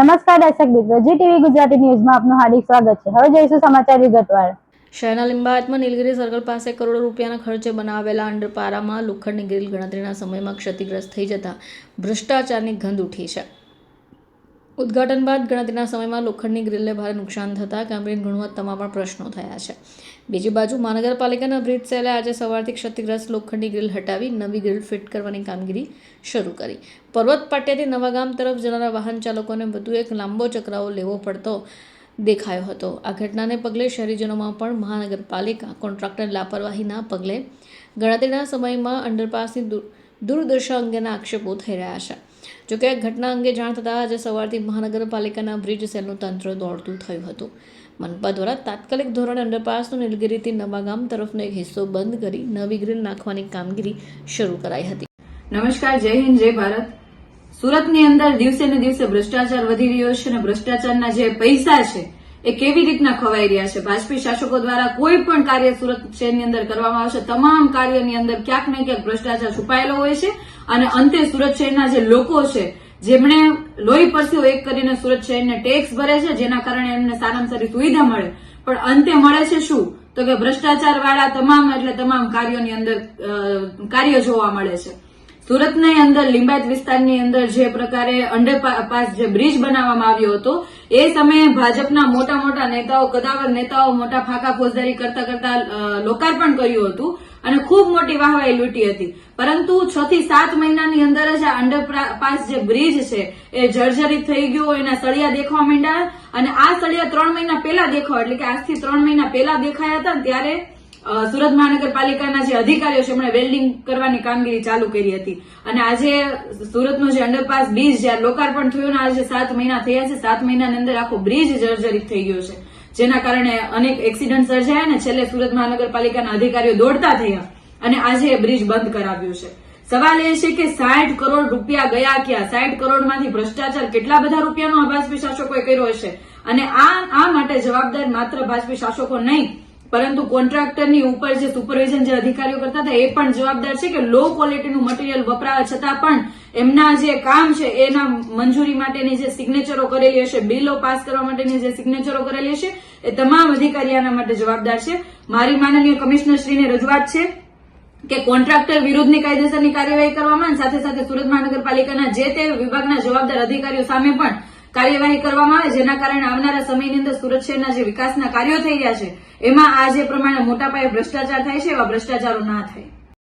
નમસ્કાર દર્શક મિત્રો, જી ટીવી ગુજરાતી ન્યૂઝમાં આપનું હાર્દિક સ્વાગત છે। હવે જોઈશું સમાચાર વિગતવાર। શહેરના લિંબાયતમાં નીલગિરી સર્કલ પાસે કરોડો રૂપિયાના ખર્ચે બનાવેલા અંડરપારામાં લોખંડની ગ્રીલ ગણતરીના સમયમાં ક્ષતિગ્રસ્ત થઈ જતા ભ્રષ્ટાચારની ગંધ ઉઠી છે। ઉદ્ઘાટન બાદ ગણતરીના સમયમાં લોખંડની ગ્રીલને ભારે નુકસાન થતાં કામગીરીની ગુણવત્તામાં પણ પ્રશ્નો થયા છે। બીજી બાજુ મહાનગરપાલિકાના બ્રિજ સેલે આજે સવારથી ક્ષતિગ્રસ્ત લોખંડની ગ્રીલ હટાવી નવી ગ્રીલ ફિટ કરવાની કામગીરી શરૂ કરી। પર્વત પાટિયાથી નવાગામ તરફ જનારા વાહન ચાલકોને વધુ એક લાંબો ચકરાવો લેવો પડતો દેખાયો હતો। આ ઘટનાને પગલે શહેરીજનોમાં પણ મહાનગરપાલિકા કોન્ટ્રાક્ટર લાપરવાહીના પગલે ગણતરીના સમયમાં અંડરપાસની દુર્દશા અંગેના આક્ષેપો થઈ રહ્યા છે। જોકે આ ઘટના અંગે જાણ થતાં આજે સવારથી મહાનગરપાલિકાના બ્રિજ સેલનું તંત્ર દોડતું થયું હતું। મનપા દ્વારા તાત્કાલિક ધોરણે અંડરપાસનો નીલગિરીથી નવાગામ તરફનો એક હિસ્સો બંધ કરી નવી ગ્રીલ નાખવાની કામગીરી શરૂ કરાઈ હતી। નમસ્કાર, જય હિન્દ, જય ભારત। સુરતની અંદર દિવસે ને દિવસે ભ્રષ્ટાચાર વધી રહ્યો છે અને ભ્રષ્ટાચારના જે પૈસા છે એ કેવી રીતના ખવાઈ રહ્યા છે। ભાજપી શાસકો દ્વારા કોઈ પણ કાર્ય સુરત શહેરની અંદર કરવામાં આવશે, તમામ કાર્યની અંદર ક્યાંક ને ક્યાંક ભ્રષ્ટાચાર છુપાયેલો હોય છે અને અંતે સુરત શહેરના જે લોકો છે જેમણે લોહી પરસેવો એક કરીને સુરત શહેરને ટેક્સ ભરે છે, જેના કારણે એમને સારામાં સારી સુવિધા મળે, પણ અંતે મળે છે શું? તો કે ભ્રષ્ટાચાર વાળા તમામ કાર્યોની અંદર કાર્ય જોવા મળે છે। સુરતની અંદર લિંબાયત વિસ્તારની અંદર જે પ્રકારે અંડરપાસ જે બ્રિજ બનાવવામાં આવ્યો હતો એ સમયે ભાજપના મોટા નેતાઓ, કદાવર નેતાઓ મોટા ફાંકા ફોજદારી કરતા લોકાર્પણ કર્યું હતું અને ખૂબ મોટી વાહવાહી લૂંટી હતી। પરંતુ 6 થી 7 મહિનાની અંદર જ આ અંડરપાસ જે બ્રિજ છે એ જર્જરિત થઈ ગયો, એના સળિયા દેખાવા માંડ્યા અને આ સળિયા 3 મહિના પહેલા દેખાવા, એટલે કે આજથી 3 મહિના પહેલા દેખાયા હતા ત્યારે સુરત મહાનગરપાલિકાના જે અધિકારીઓ છે એમણે વેલ્ડિંગ કરવાની કામગીરી ચાલુ કરી હતી અને આજે સુરતનો જે અંડરપાસ બ્રિજ જ્યારે લોકાર્પણ થયું ને આજે 7 મહિના થયા છે, 7 મહિનાની અંદર આખો બ્રિજ જર્જરિત થઈ ગયો છે, જેના કારણે અનેક એક્સિડન્ટ સર્જાયા અને છેલ્લે સુરત મહાનગરપાલિકાના અધિકારીઓ દોડતા થયા અને આજે એ બ્રિજ બંધ કરાવ્યું છે। સવાલ એ છે કે 60 કરોડ રૂપિયા ગયા ક્યાં? 60 કરોડમાંથી ભ્રષ્ટાચાર કેટલા બધા રૂપિયાનો ભાજપી શાસકોએ કર્યો હશે અને આ માટે જવાબદાર માત્ર ભાજપી શાસકો નહીં પરંતુ કોન્ટ્રાક્ટરની ઉપર જે સુપરવિઝન જે અધિકારીઓ કરતા હતા એ પણ જવાબદાર છે કે લો ક્વોલિટીનું મટીરીયલ વપરાવા છતાં પણ એમના જે કામ છે એના મંજૂરી માટેની જે સિગ્નેચરો કરેલી હશે, બિલો પાસ કરવા માટેની જે સિગ્નેચરો કરેલી હશે એ તમામ અધિકારી આના માટે જવાબદાર છે। મારી માનનીય કમિશનરશ્રીને રજૂઆત છે કે કોન્ટ્રાક્ટર વિરુદ્ધની કાયદેસરની કાર્યવાહી કરવામાં સાથે સાથે સુરત મહાનગરપાલિકાના જે તે વિભાગના જવાબદાર અધિકારીઓ સામે પણ કાર્યવાહી કરવામાં આવે, જેના કારણે આવનારા સમયની અંદર સુરત શહેરના જે વિકાસના કાર્યો થઈ રહ્યા છે એમાં આ જે પ્રમાણે મોટા પાયે ભ્રષ્ટાચાર થાય છે એવા ભ્રષ્ટાચારો ના થાય।